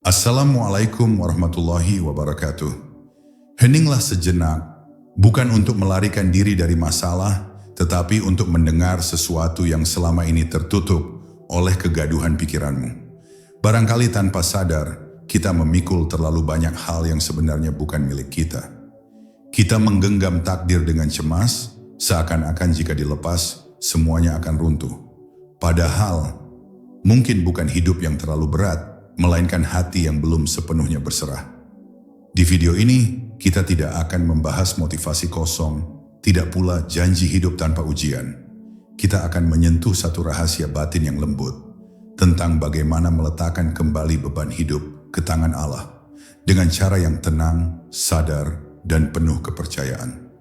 Assalamualaikum warahmatullahi wabarakatuh. Heninglah sejenak, bukan untuk melarikan diri dari masalah, tetapi untuk mendengar sesuatu yang selama ini tertutup oleh kegaduhan pikiranmu. Barangkali tanpa sadar, kita memikul terlalu banyak hal yang sebenarnya bukan milik kita. Kita menggenggam takdir dengan cemas, seakan-akan jika dilepas, semuanya akan runtuh. Padahal, mungkin bukan hidup yang terlalu berat, melainkan hati yang belum sepenuhnya berserah. Di video ini, kita tidak akan membahas motivasi kosong, tidak pula janji hidup tanpa ujian. Kita akan menyentuh satu rahasia batin yang lembut, tentang bagaimana meletakkan kembali beban hidup ke tangan Allah, dengan cara yang tenang, sadar, dan penuh kepercayaan.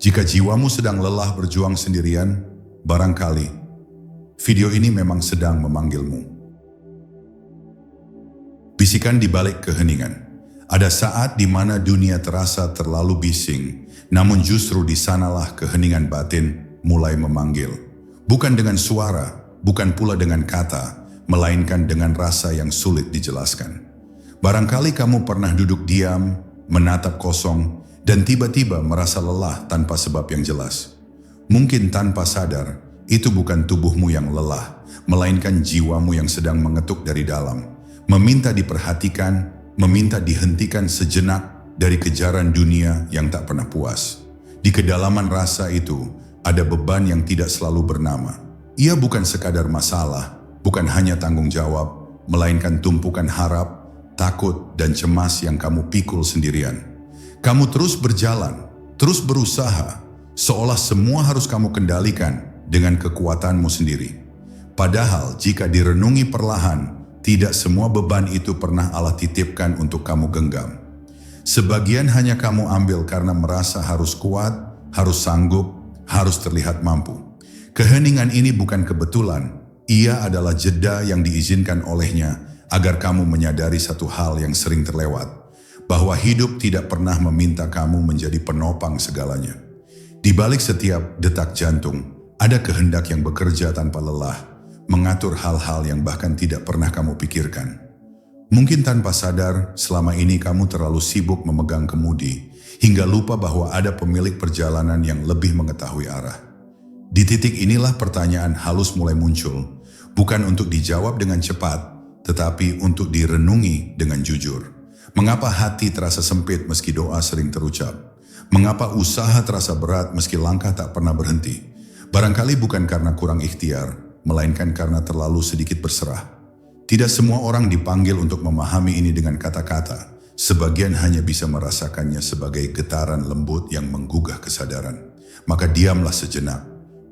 Jika jiwamu sedang lelah berjuang sendirian, barangkali video ini memang sedang memanggilmu. Bisikan di balik keheningan. Ada saat di mana dunia terasa terlalu bising, namun justru di sanalah keheningan batin mulai memanggil. Bukan dengan suara, bukan pula dengan kata, melainkan dengan rasa yang sulit dijelaskan. Barangkali kamu pernah duduk diam, menatap kosong, dan tiba-tiba merasa lelah tanpa sebab yang jelas. Mungkin tanpa sadar, itu bukan tubuhmu yang lelah, melainkan jiwamu yang sedang mengetuk dari dalam. Meminta diperhatikan, meminta dihentikan sejenak dari kejaran dunia yang tak pernah puas. Di kedalaman rasa itu, ada beban yang tidak selalu bernama. Ia bukan sekadar masalah, bukan hanya tanggung jawab, melainkan tumpukan harap, takut, dan cemas yang kamu pikul sendirian. Kamu terus berjalan, terus berusaha, seolah semua harus kamu kendalikan dengan kekuatanmu sendiri. Padahal jika direnungi perlahan, tidak semua beban itu pernah Allah titipkan untuk kamu genggam. Sebagian hanya kamu ambil karena merasa harus kuat, harus sanggup, harus terlihat mampu. Keheningan ini bukan kebetulan, ia adalah jeda yang diizinkan olehnya agar kamu menyadari satu hal yang sering terlewat, bahwa hidup tidak pernah meminta kamu menjadi penopang segalanya. Di balik setiap detak jantung, ada kehendak yang bekerja tanpa lelah, mengatur hal-hal yang bahkan tidak pernah kamu pikirkan. Mungkin tanpa sadar, selama ini kamu terlalu sibuk memegang kemudi, hingga lupa bahwa ada pemilik perjalanan yang lebih mengetahui arah. Di titik inilah pertanyaan halus mulai muncul, bukan untuk dijawab dengan cepat, tetapi untuk direnungi dengan jujur. Mengapa hati terasa sempit meski doa sering terucap? Mengapa usaha terasa berat meski langkah tak pernah berhenti? Barangkali bukan karena kurang ikhtiar, melainkan karena terlalu sedikit berserah. Tidak semua orang dipanggil untuk memahami ini dengan kata-kata. Sebagian hanya bisa merasakannya sebagai getaran lembut yang menggugah kesadaran. Maka diamlah sejenak,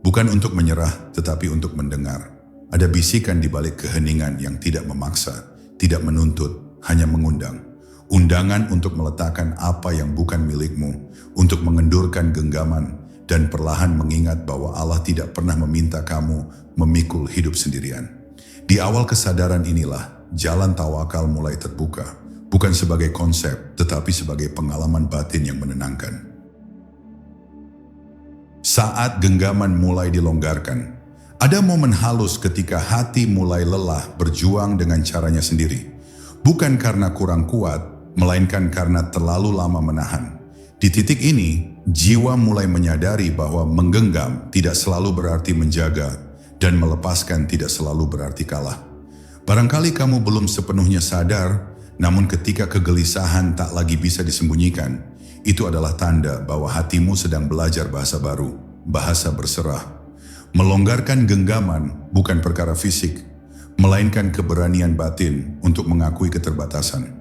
bukan untuk menyerah, tetapi untuk mendengar. Ada bisikan di balik keheningan yang tidak memaksa, tidak menuntut, hanya mengundang. Undangan untuk meletakkan apa yang bukan milikmu, untuk mengendurkan genggaman, dan perlahan mengingat bahwa Allah tidak pernah meminta kamu memikul hidup sendirian. Di awal kesadaran inilah, jalan tawakal mulai terbuka, bukan sebagai konsep, tetapi sebagai pengalaman batin yang menenangkan. Saat genggaman mulai dilonggarkan, ada momen halus ketika hati mulai lelah berjuang dengan caranya sendiri. Bukan karena kurang kuat, melainkan karena terlalu lama menahan. Di titik ini, jiwa mulai menyadari bahwa menggenggam tidak selalu berarti menjaga, dan melepaskan tidak selalu berarti kalah. Barangkali kamu belum sepenuhnya sadar, namun ketika kegelisahan tak lagi bisa disembunyikan, itu adalah tanda bahwa hatimu sedang belajar bahasa baru, bahasa berserah. Melonggarkan genggaman bukan perkara fisik, melainkan keberanian batin untuk mengakui keterbatasan.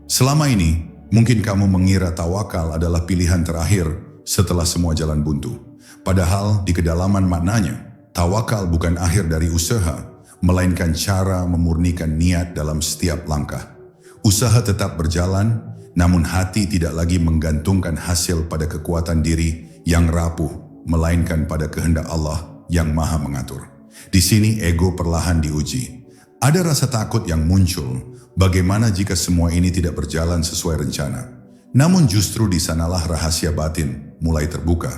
Selama ini, mungkin kamu mengira tawakal adalah pilihan terakhir setelah semua jalan buntu. Padahal di kedalaman maknanya, tawakal bukan akhir dari usaha, melainkan cara memurnikan niat dalam setiap langkah. Usaha tetap berjalan, namun hati tidak lagi menggantungkan hasil pada kekuatan diri yang rapuh, melainkan pada kehendak Allah yang Maha Mengatur. Di sini ego perlahan diuji. Ada rasa takut yang muncul, bagaimana jika semua ini tidak berjalan sesuai rencana? Namun justru di sanalah rahasia batin mulai terbuka.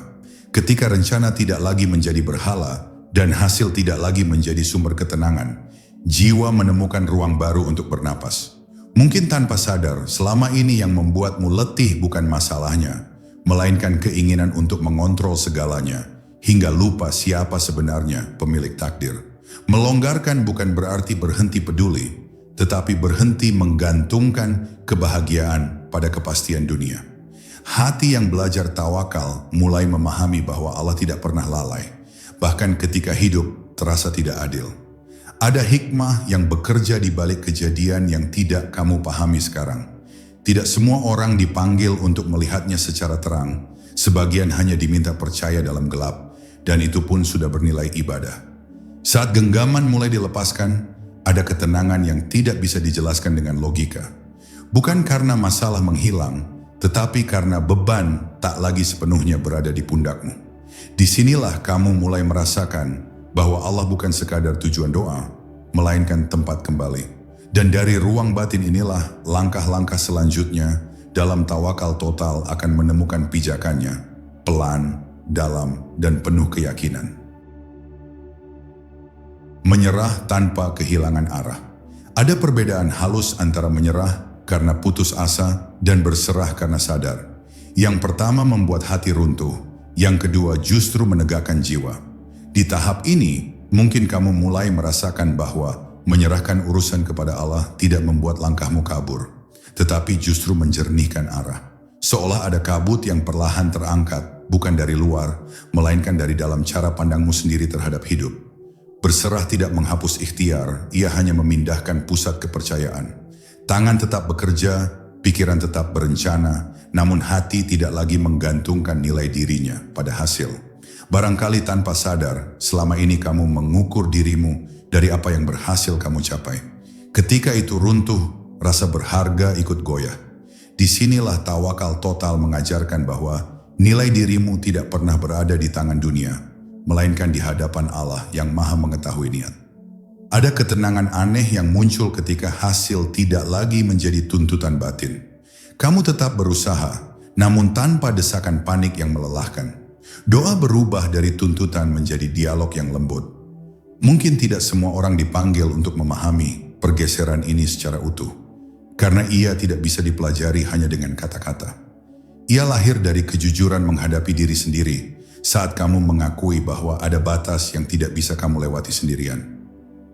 Ketika rencana tidak lagi menjadi berhala, dan hasil tidak lagi menjadi sumber ketenangan, jiwa menemukan ruang baru untuk bernapas. Mungkin tanpa sadar, selama ini yang membuatmu letih bukan masalahnya, melainkan keinginan untuk mengontrol segalanya, hingga lupa siapa sebenarnya pemilik takdir. Melonggarkan bukan berarti berhenti peduli, tetapi berhenti menggantungkan kebahagiaan pada kepastian dunia. Hati yang belajar tawakal mulai memahami bahwa Allah tidak pernah lalai, bahkan ketika hidup terasa tidak adil. Ada hikmah yang bekerja di balik kejadian yang tidak kamu pahami sekarang. Tidak semua orang dipanggil untuk melihatnya secara terang, sebagian hanya diminta percaya dalam gelap, dan itu pun sudah bernilai ibadah. Saat genggaman mulai dilepaskan, ada ketenangan yang tidak bisa dijelaskan dengan logika. Bukan karena masalah menghilang, tetapi karena beban tak lagi sepenuhnya berada di pundakmu. Disinilah kamu mulai merasakan bahwa Allah bukan sekadar tujuan doa, melainkan tempat kembali. Dan dari ruang batin inilah langkah-langkah selanjutnya dalam tawakal total akan menemukan pijakannya, pelan, dalam, dan penuh keyakinan. Menyerah tanpa kehilangan arah. Ada perbedaan halus antara menyerah karena putus asa dan berserah karena sadar. Yang pertama membuat hati runtuh, yang kedua justru menegakkan jiwa. Di tahap ini, mungkin kamu mulai merasakan bahwa menyerahkan urusan kepada Allah tidak membuat langkahmu kabur, tetapi justru menjernihkan arah. Seolah ada kabut yang perlahan terangkat, bukan dari luar, melainkan dari dalam cara pandangmu sendiri terhadap hidup. Berserah tidak menghapus ikhtiar, ia hanya memindahkan pusat kepercayaan. Tangan tetap bekerja, pikiran tetap berencana, namun hati tidak lagi menggantungkan nilai dirinya pada hasil. Barangkali tanpa sadar, selama ini kamu mengukur dirimu dari apa yang berhasil kamu capai. Ketika itu runtuh, rasa berharga ikut goyah. Disinilah tawakal total mengajarkan bahwa nilai dirimu tidak pernah berada di tangan dunia, melainkan di hadapan Allah yang Maha mengetahui niat. Ada ketenangan aneh yang muncul ketika hasil tidak lagi menjadi tuntutan batin. Kamu tetap berusaha, namun tanpa desakan panik yang melelahkan. Doa berubah dari tuntutan menjadi dialog yang lembut. Mungkin tidak semua orang dipanggil untuk memahami pergeseran ini secara utuh, karena ia tidak bisa dipelajari hanya dengan kata-kata. Ia lahir dari kejujuran menghadapi diri sendiri saat kamu mengakui bahwa ada batas yang tidak bisa kamu lewati sendirian.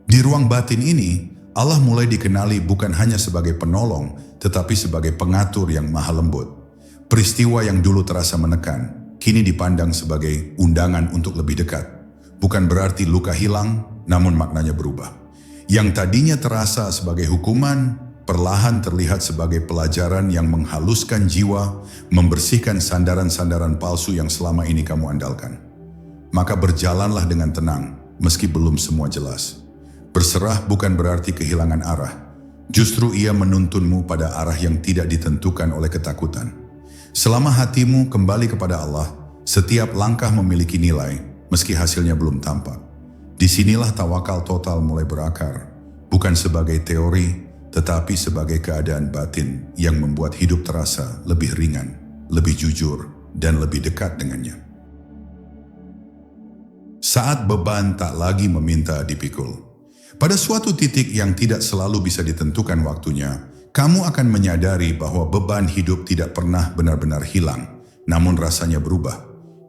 Di ruang batin ini, Allah mulai dikenali bukan hanya sebagai penolong, tetapi sebagai pengatur yang maha lembut. Peristiwa yang dulu terasa menekan, kini dipandang sebagai undangan untuk lebih dekat. Bukan berarti luka hilang, namun maknanya berubah. Yang tadinya terasa sebagai hukuman, perlahan terlihat sebagai pelajaran yang menghaluskan jiwa, membersihkan sandaran-sandaran palsu yang selama ini kamu andalkan. Maka berjalanlah dengan tenang, meski belum semua jelas. Berserah bukan berarti kehilangan arah. Justru ia menuntunmu pada arah yang tidak ditentukan oleh ketakutan. Selama hatimu kembali kepada Allah, setiap langkah memiliki nilai, meski hasilnya belum tampak. Disinilah tawakal total mulai berakar, bukan sebagai teori, tetapi sebagai keadaan batin yang membuat hidup terasa lebih ringan, lebih jujur, dan lebih dekat dengannya. Saat beban tak lagi meminta dipikul. Pada suatu titik yang tidak selalu bisa ditentukan waktunya, kamu akan menyadari bahwa beban hidup tidak pernah benar-benar hilang, namun rasanya berubah.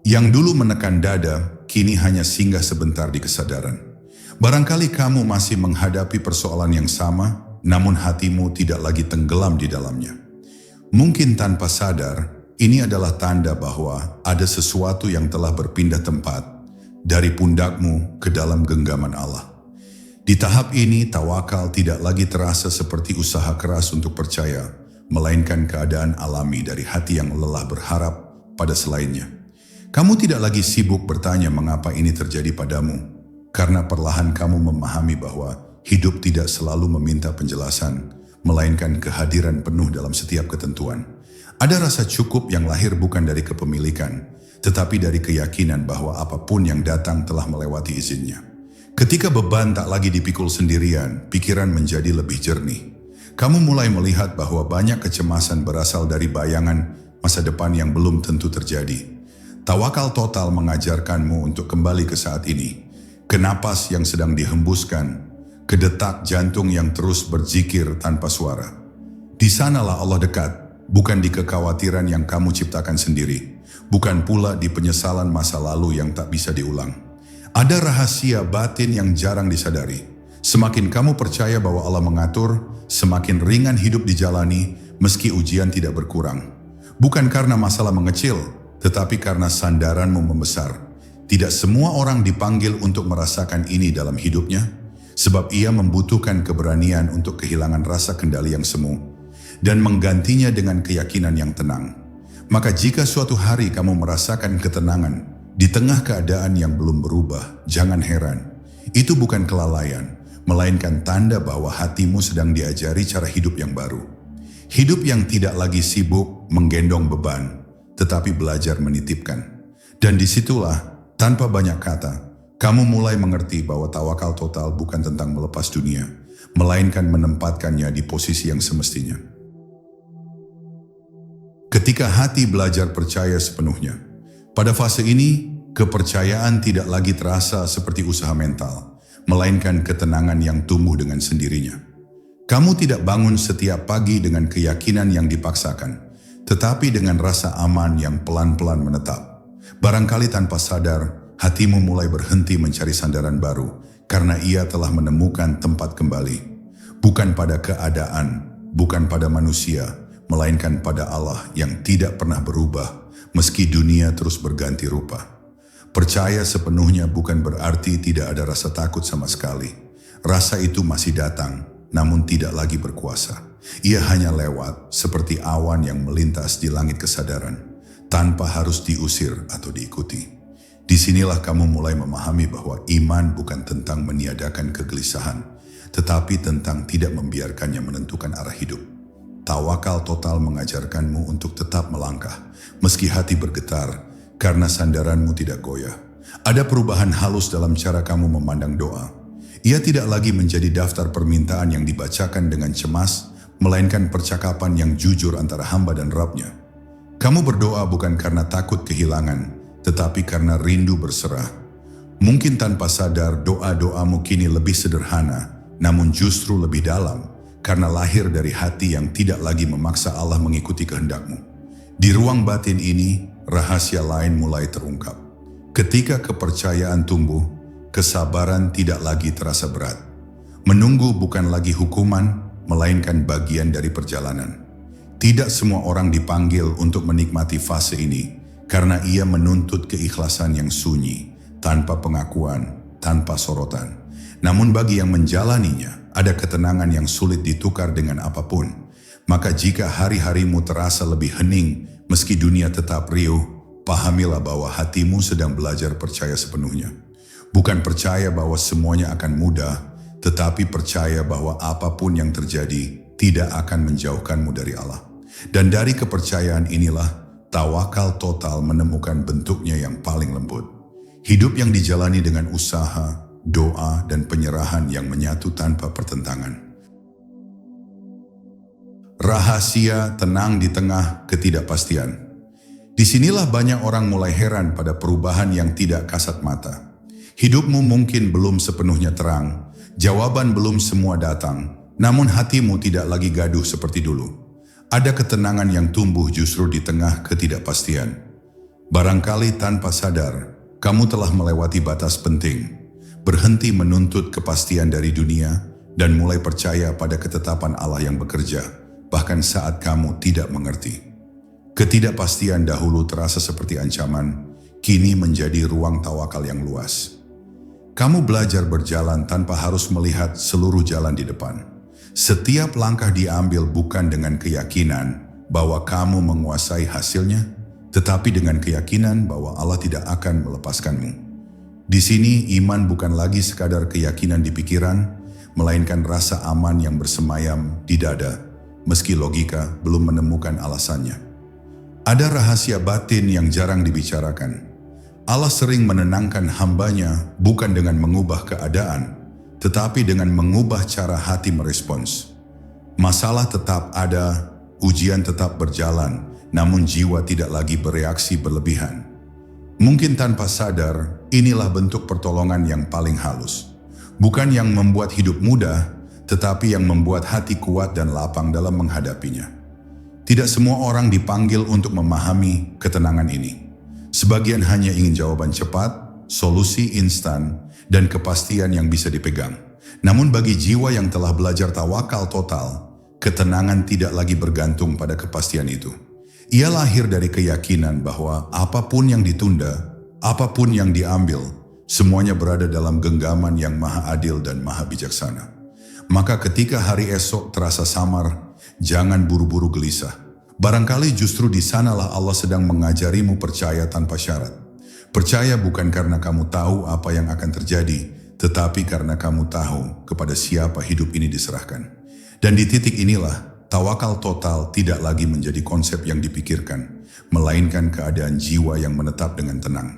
Yang dulu menekan dada, kini hanya singgah sebentar di kesadaran. Barangkali kamu masih menghadapi persoalan yang sama, namun hatimu tidak lagi tenggelam di dalamnya. Mungkin tanpa sadar, ini adalah tanda bahwa ada sesuatu yang telah berpindah tempat dari pundakmu ke dalam genggaman Allah. Di tahap ini, tawakal tidak lagi terasa seperti usaha keras untuk percaya, melainkan keadaan alami dari hati yang lelah berharap pada selainnya. Kamu tidak lagi sibuk bertanya mengapa ini terjadi padamu, karena perlahan kamu memahami bahwa hidup tidak selalu meminta penjelasan, melainkan kehadiran penuh dalam setiap ketentuan. Ada rasa cukup yang lahir bukan dari kepemilikan, tetapi dari keyakinan bahwa apapun yang datang telah melewati izinnya. Ketika beban tak lagi dipikul sendirian, pikiran menjadi lebih jernih. Kamu mulai melihat bahwa banyak kecemasan berasal dari bayangan masa depan yang belum tentu terjadi. Tawakal total mengajarkanmu untuk kembali ke saat ini, ke napas yang sedang dihembuskan, ke detak jantung yang terus berzikir tanpa suara. Di sanalah Allah dekat, bukan di kekhawatiran yang kamu ciptakan sendiri, bukan pula di penyesalan masa lalu yang tak bisa diulang. Ada rahasia batin yang jarang disadari. Semakin kamu percaya bahwa Allah mengatur, semakin ringan hidup dijalani meski ujian tidak berkurang. Bukan karena masalah mengecil, tetapi karena sandaranmu membesar. Tidak semua orang dipanggil untuk merasakan ini dalam hidupnya, sebab ia membutuhkan keberanian untuk kehilangan rasa kendali yang semu dan menggantinya dengan keyakinan yang tenang. Maka jika suatu hari kamu merasakan ketenangan di tengah keadaan yang belum berubah, jangan heran. Itu bukan kelalaian, melainkan tanda bahwa hatimu sedang diajari cara hidup yang baru. Hidup yang tidak lagi sibuk menggendong beban, tetapi belajar menitipkan. Dan disitulah, tanpa banyak kata, kamu mulai mengerti bahwa tawakal total bukan tentang melepas dunia, melainkan menempatkannya di posisi yang semestinya. Ketika hati belajar percaya sepenuhnya, pada fase ini, kepercayaan tidak lagi terasa seperti usaha mental, melainkan ketenangan yang tumbuh dengan sendirinya. Kamu tidak bangun setiap pagi dengan keyakinan yang dipaksakan, tetapi dengan rasa aman yang pelan-pelan menetap. Barangkali tanpa sadar, hatimu mulai berhenti mencari sandaran baru, karena ia telah menemukan tempat kembali. Bukan pada keadaan, bukan pada manusia, melainkan pada Allah yang tidak pernah berubah, meski dunia terus berganti rupa. Percaya sepenuhnya bukan berarti tidak ada rasa takut sama sekali. Rasa itu masih datang, namun tidak lagi berkuasa. Ia hanya lewat, seperti awan yang melintas di langit kesadaran, tanpa harus diusir atau diikuti. Disinilah kamu mulai memahami bahwa iman bukan tentang meniadakan kegelisahan, tetapi tentang tidak membiarkannya menentukan arah hidup. Tawakal total mengajarkanmu untuk tetap melangkah, meski hati bergetar, karena sandaranmu tidak goyah. Ada perubahan halus dalam cara kamu memandang doa. Ia tidak lagi menjadi daftar permintaan yang dibacakan dengan cemas, melainkan percakapan yang jujur antara hamba dan Rabb-Nya. Kamu berdoa bukan karena takut kehilangan, tetapi karena rindu berserah. Mungkin tanpa sadar doa-doamu kini lebih sederhana, namun justru lebih dalam, karena lahir dari hati yang tidak lagi memaksa Allah mengikuti kehendakmu. Di ruang batin ini, rahasia lain mulai terungkap. Ketika kepercayaan tumbuh, kesabaran tidak lagi terasa berat. Menunggu bukan lagi hukuman, melainkan bagian dari perjalanan. Tidak semua orang dipanggil untuk menikmati fase ini, karena ia menuntut keikhlasan yang sunyi, tanpa pengakuan, tanpa sorotan. Namun bagi yang menjalaninya, ada ketenangan yang sulit ditukar dengan apapun. Maka jika hari-harimu terasa lebih hening, meski dunia tetap riuh, pahamilah bahwa hatimu sedang belajar percaya sepenuhnya. Bukan percaya bahwa semuanya akan mudah, tetapi percaya bahwa apapun yang terjadi tidak akan menjauhkanmu dari Allah. Dan dari kepercayaan inilah, tawakal total menemukan bentuknya yang paling lembut. Hidup yang dijalani dengan usaha, doa, dan penyerahan yang menyatu tanpa pertentangan. Rahasia tenang di tengah ketidakpastian. Disinilah banyak orang mulai heran pada perubahan yang tidak kasat mata. Hidupmu mungkin belum sepenuhnya terang, jawaban belum semua datang, namun hatimu tidak lagi gaduh seperti dulu. Ada ketenangan yang tumbuh justru di tengah ketidakpastian. Barangkali tanpa sadar, kamu telah melewati batas penting, berhenti menuntut kepastian dari dunia, dan mulai percaya pada ketetapan Allah yang bekerja, bahkan saat kamu tidak mengerti. Ketidakpastian dahulu terasa seperti ancaman, kini menjadi ruang tawakal yang luas. Kamu belajar berjalan tanpa harus melihat seluruh jalan di depan. Setiap langkah diambil bukan dengan keyakinan bahwa kamu menguasai hasilnya, tetapi dengan keyakinan bahwa Allah tidak akan melepaskanmu. Di sini iman bukan lagi sekadar keyakinan di pikiran, melainkan rasa aman yang bersemayam di dada, meski logika belum menemukan alasannya. Ada rahasia batin yang jarang dibicarakan. Allah sering menenangkan hambanya bukan dengan mengubah keadaan, tetapi dengan mengubah cara hati merespons. Masalah tetap ada, ujian tetap berjalan, namun jiwa tidak lagi bereaksi berlebihan. Mungkin tanpa sadar, inilah bentuk pertolongan yang paling halus. Bukan yang membuat hidup mudah, tetapi yang membuat hati kuat dan lapang dalam menghadapinya. Tidak semua orang dipanggil untuk memahami ketenangan ini. Sebagian hanya ingin jawaban cepat, solusi instan, dan kepastian yang bisa dipegang. Namun bagi jiwa yang telah belajar tawakal total, ketenangan tidak lagi bergantung pada kepastian itu. Ia lahir dari keyakinan bahwa apapun yang ditunda, apapun yang diambil, semuanya berada dalam genggaman yang maha adil dan maha bijaksana. Maka ketika hari esok terasa samar, jangan buru-buru gelisah. Barangkali justru di sanalah Allah sedang mengajarimu percaya tanpa syarat. Percaya bukan karena kamu tahu apa yang akan terjadi, tetapi karena kamu tahu kepada siapa hidup ini diserahkan. Dan di titik inilah, tawakal total tidak lagi menjadi konsep yang dipikirkan, melainkan keadaan jiwa yang menetap dengan tenang.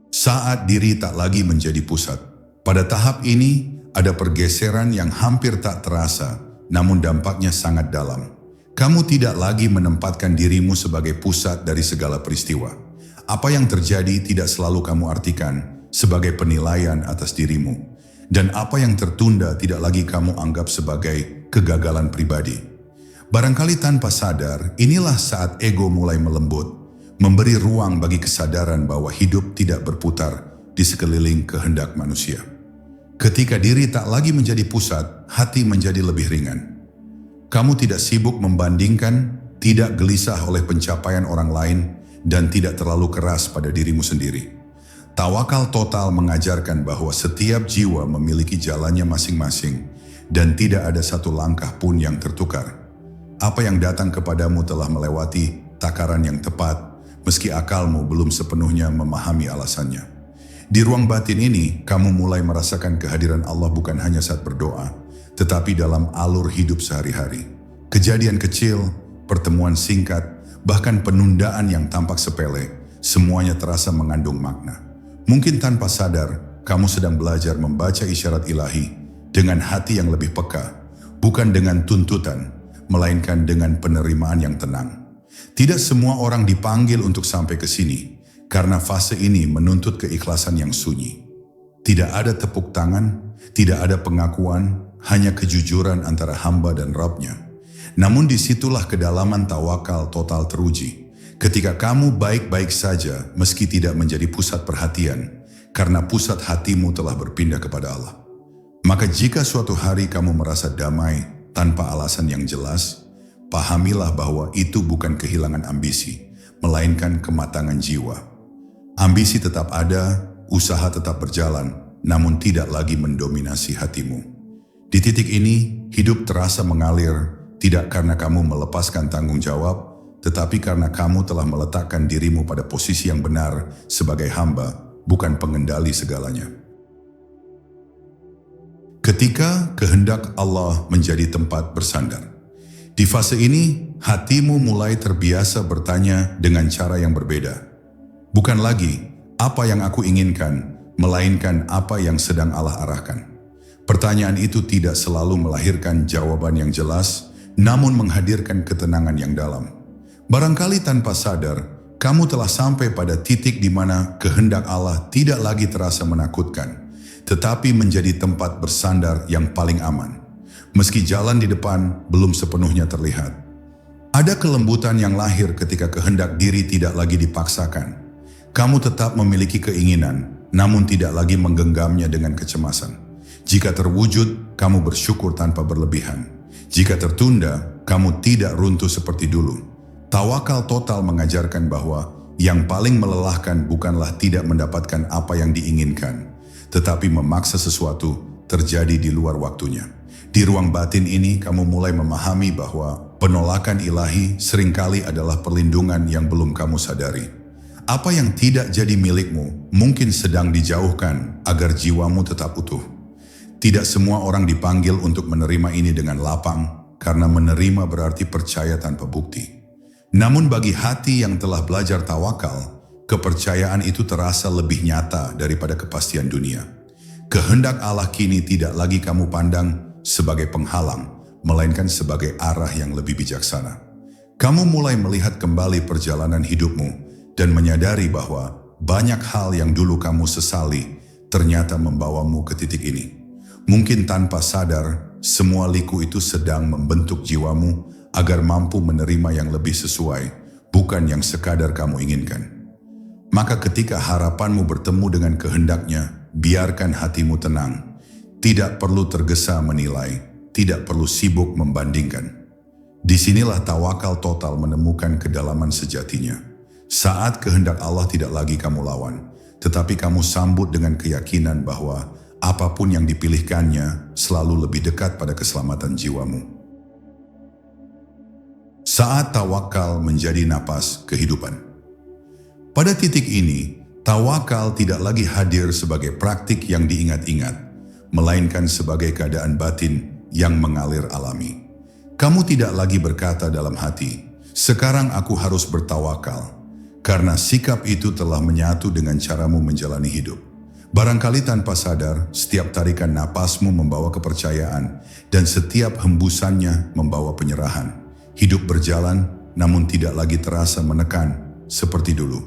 Saat diri tak lagi menjadi pusat. Pada tahap ini, ada pergeseran yang hampir tak terasa, namun dampaknya sangat dalam. Kamu tidak lagi menempatkan dirimu sebagai pusat dari segala peristiwa. Apa yang terjadi tidak selalu kamu artikan sebagai penilaian atas dirimu. Dan apa yang tertunda tidak lagi kamu anggap sebagai kegagalan pribadi. Barangkali tanpa sadar, inilah saat ego mulai melembut, memberi ruang bagi kesadaran bahwa hidup tidak berputar di sekeliling kehendak manusia. Ketika diri tak lagi menjadi pusat, hati menjadi lebih ringan. Kamu tidak sibuk membandingkan, tidak gelisah oleh pencapaian orang lain, dan tidak terlalu keras pada dirimu sendiri. Tawakal total mengajarkan bahwa setiap jiwa memiliki jalannya masing-masing, dan tidak ada satu langkah pun yang tertukar. Apa yang datang kepadamu telah melewati takaran yang tepat, meski akalmu belum sepenuhnya memahami alasannya. Di ruang batin ini, kamu mulai merasakan kehadiran Allah bukan hanya saat berdoa, tetapi dalam alur hidup sehari-hari. Kejadian kecil, pertemuan singkat, bahkan penundaan yang tampak sepele, semuanya terasa mengandung makna. Mungkin tanpa sadar, kamu sedang belajar membaca isyarat ilahi dengan hati yang lebih peka, bukan dengan tuntutan, melainkan dengan penerimaan yang tenang. Tidak semua orang dipanggil untuk sampai ke sini, karena fase ini menuntut keikhlasan yang sunyi. Tidak ada tepuk tangan, tidak ada pengakuan, hanya kejujuran antara hamba dan Rabb-Nya. Namun disitulah kedalaman tawakal total teruji. Ketika kamu baik-baik saja meski tidak menjadi pusat perhatian, karena pusat hatimu telah berpindah kepada Allah. Maka jika suatu hari kamu merasa damai tanpa alasan yang jelas, pahamilah bahwa itu bukan kehilangan ambisi, melainkan kematangan jiwa. Ambisi tetap ada, usaha tetap berjalan, namun tidak lagi mendominasi hatimu. Di titik ini, hidup terasa mengalir, tidak karena kamu melepaskan tanggung jawab, tetapi karena kamu telah meletakkan dirimu pada posisi yang benar sebagai hamba, bukan pengendali segalanya. Ketika kehendak Allah menjadi tempat bersandar. Di fase ini, hatimu mulai terbiasa bertanya dengan cara yang berbeda. Bukan lagi apa yang aku inginkan, melainkan apa yang sedang Allah arahkan. Pertanyaan itu tidak selalu melahirkan jawaban yang jelas, namun menghadirkan ketenangan yang dalam. Barangkali tanpa sadar, kamu telah sampai pada titik di mana kehendak Allah tidak lagi terasa menakutkan, tetapi menjadi tempat bersandar yang paling aman. Meski jalan di depan belum sepenuhnya terlihat. Ada kelembutan yang lahir ketika kehendak diri tidak lagi dipaksakan. Kamu tetap memiliki keinginan, namun tidak lagi menggenggamnya dengan kecemasan. Jika terwujud, kamu bersyukur tanpa berlebihan. Jika tertunda, kamu tidak runtuh seperti dulu. Tawakal total mengajarkan bahwa yang paling melelahkan bukanlah tidak mendapatkan apa yang diinginkan, tetapi memaksa sesuatu terjadi di luar waktunya. Di ruang batin ini, kamu mulai memahami bahwa penolakan ilahi seringkali adalah perlindungan yang belum kamu sadari. Apa yang tidak jadi milikmu mungkin sedang dijauhkan agar jiwamu tetap utuh. Tidak semua orang dipanggil untuk menerima ini dengan lapang, karena menerima berarti percaya tanpa bukti. Namun bagi hati yang telah belajar tawakal, kepercayaan itu terasa lebih nyata daripada kepastian dunia. Kehendak Allah kini tidak lagi kamu pandang sebagai penghalang, melainkan sebagai arah yang lebih bijaksana. Kamu mulai melihat kembali perjalanan hidupmu, dan menyadari bahwa banyak hal yang dulu kamu sesali ternyata membawamu ke titik ini. Mungkin tanpa sadar, semua liku itu sedang membentuk jiwamu agar mampu menerima yang lebih sesuai, bukan yang sekadar kamu inginkan. Maka ketika harapanmu bertemu dengan kehendaknya, biarkan hatimu tenang. Tidak perlu tergesa menilai, tidak perlu sibuk membandingkan. Disinilah tawakal total menemukan kedalaman sejatinya. Saat kehendak Allah tidak lagi kamu lawan, tetapi kamu sambut dengan keyakinan bahwa apapun yang dipilihkannya selalu lebih dekat pada keselamatan jiwamu. Saat tawakal menjadi napas kehidupan. Pada titik ini, tawakal tidak lagi hadir sebagai praktik yang diingat-ingat, melainkan sebagai keadaan batin yang mengalir alami. Kamu tidak lagi berkata dalam hati, "Sekarang aku harus bertawakal," karena sikap itu telah menyatu dengan caramu menjalani hidup. Barangkali tanpa sadar, setiap tarikan napasmu membawa kepercayaan dan setiap hembusannya membawa penyerahan. Hidup berjalan, namun tidak lagi terasa menekan seperti dulu.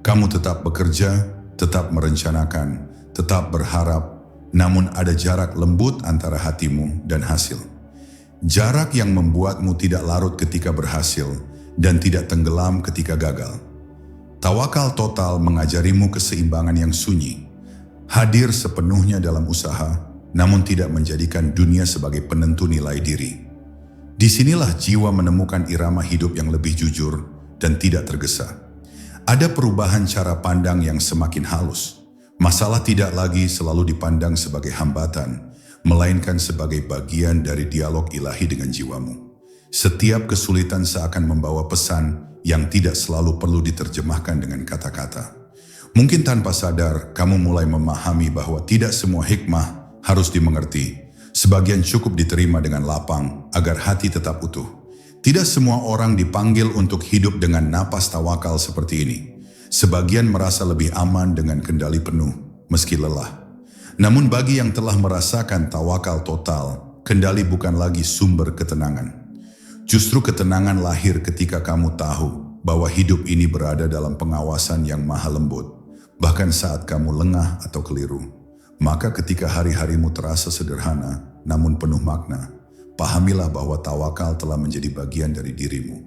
Kamu tetap bekerja, tetap merencanakan, tetap berharap, namun ada jarak lembut antara hatimu dan hasil. Jarak yang membuatmu tidak larut ketika berhasil dan tidak tenggelam ketika gagal. Tawakal total mengajarimu keseimbangan yang sunyi. Hadir sepenuhnya dalam usaha, namun tidak menjadikan dunia sebagai penentu nilai diri. Disinilah jiwa menemukan irama hidup yang lebih jujur dan tidak tergesa. Ada perubahan cara pandang yang semakin halus. Masalah tidak lagi selalu dipandang sebagai hambatan, melainkan sebagai bagian dari dialog ilahi dengan jiwamu. Setiap kesulitan seakan membawa pesan yang tidak selalu perlu diterjemahkan dengan kata-kata. Mungkin tanpa sadar, kamu mulai memahami bahwa tidak semua hikmah harus dimengerti. Sebagian cukup diterima dengan lapang agar hati tetap utuh. Tidak semua orang dipanggil untuk hidup dengan napas tawakal seperti ini. Sebagian merasa lebih aman dengan kendali penuh, meski lelah. Namun bagi yang telah merasakan tawakal total, kendali bukan lagi sumber ketenangan. Justru ketenangan lahir ketika kamu tahu bahwa hidup ini berada dalam pengawasan yang maha lembut, bahkan saat kamu lengah atau keliru. Maka ketika hari-harimu terasa sederhana, namun penuh makna, pahamilah bahwa tawakal telah menjadi bagian dari dirimu.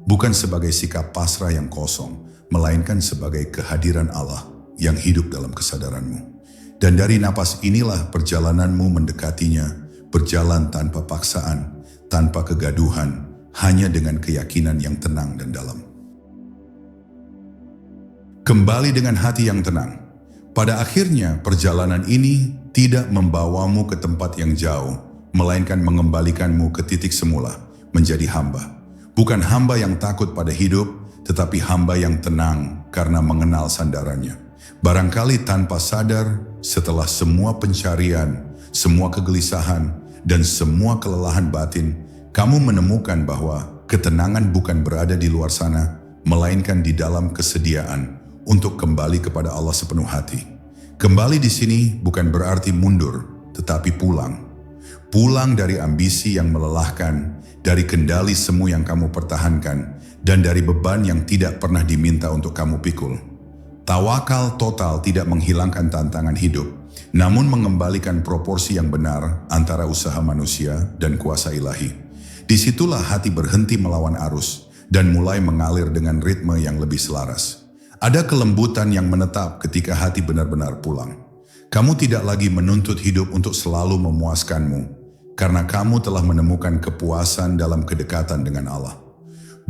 Bukan sebagai sikap pasrah yang kosong, melainkan sebagai kehadiran Allah yang hidup dalam kesadaranmu. Dan dari napas inilah perjalananmu mendekatinya, berjalan tanpa paksaan, tanpa kegaduhan, hanya dengan keyakinan yang tenang dan dalam. Kembali dengan hati yang tenang. Pada akhirnya perjalanan ini tidak membawamu ke tempat yang jauh, melainkan mengembalikanmu ke titik semula, menjadi hamba. Bukan hamba yang takut pada hidup, tetapi hamba yang tenang karena mengenal sandarannya. Barangkali tanpa sadar, setelah semua pencarian, semua kegelisahan, dan semua kelelahan batin, kamu menemukan bahwa ketenangan bukan berada di luar sana, melainkan di dalam kesediaan untuk kembali kepada Allah sepenuh hati. Kembali di sini bukan berarti mundur, tetapi pulang. Pulang dari ambisi yang melelahkan, dari kendali semu yang kamu pertahankan, dan dari beban yang tidak pernah diminta untuk kamu pikul. Tawakal total tidak menghilangkan tantangan hidup, namun mengembalikan proporsi yang benar antara usaha manusia dan kuasa ilahi. Disitulah hati berhenti melawan arus dan mulai mengalir dengan ritme yang lebih selaras. Ada kelembutan yang menetap ketika hati benar-benar pulang. Kamu tidak lagi menuntut hidup untuk selalu memuaskanmu, karena kamu telah menemukan kepuasan dalam kedekatan dengan Allah.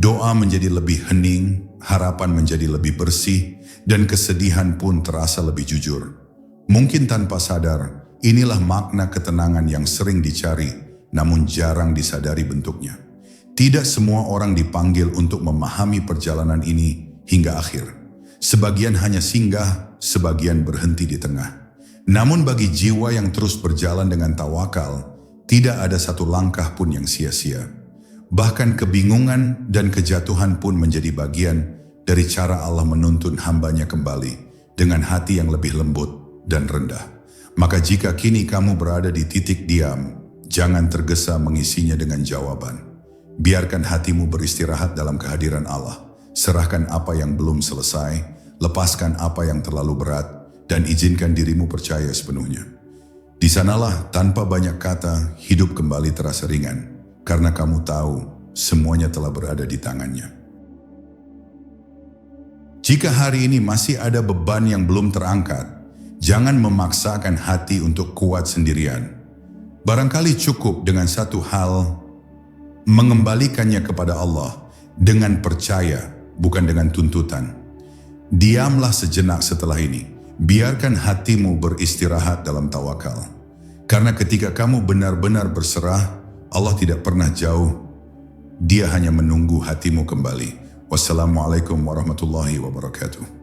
Doa menjadi lebih hening, harapan menjadi lebih bersih, dan kesedihan pun terasa lebih jujur. Mungkin tanpa sadar, inilah makna ketenangan yang sering dicari, namun jarang disadari bentuknya. Tidak semua orang dipanggil untuk memahami perjalanan ini hingga akhir. Sebagian hanya singgah, sebagian berhenti di tengah. Namun bagi jiwa yang terus berjalan dengan tawakal, tidak ada satu langkah pun yang sia-sia. Bahkan kebingungan dan kejatuhan pun menjadi bagian dari cara Allah menuntun hambanya kembali dengan hati yang lebih lembut dan rendah. Maka jika kini kamu berada di titik diam, jangan tergesa mengisinya dengan jawaban. Biarkan hatimu beristirahat dalam kehadiran Allah. Serahkan apa yang belum selesai, lepaskan apa yang terlalu berat, dan izinkan dirimu percaya sepenuhnya. Di sanalah tanpa banyak kata hidup kembali terasa ringan, karena kamu tahu semuanya telah berada di tangannya. Jika hari ini masih ada beban yang belum terangkat, jangan memaksakan hati untuk kuat sendirian. Barangkali cukup dengan satu hal, mengembalikannya kepada Allah dengan percaya, bukan dengan tuntutan. Diamlah sejenak setelah ini. Biarkan hatimu beristirahat dalam tawakal. Karena ketika kamu benar-benar berserah, Allah tidak pernah jauh. Dia hanya menunggu hatimu kembali. Wassalamualaikum warahmatullahi wabarakatuh.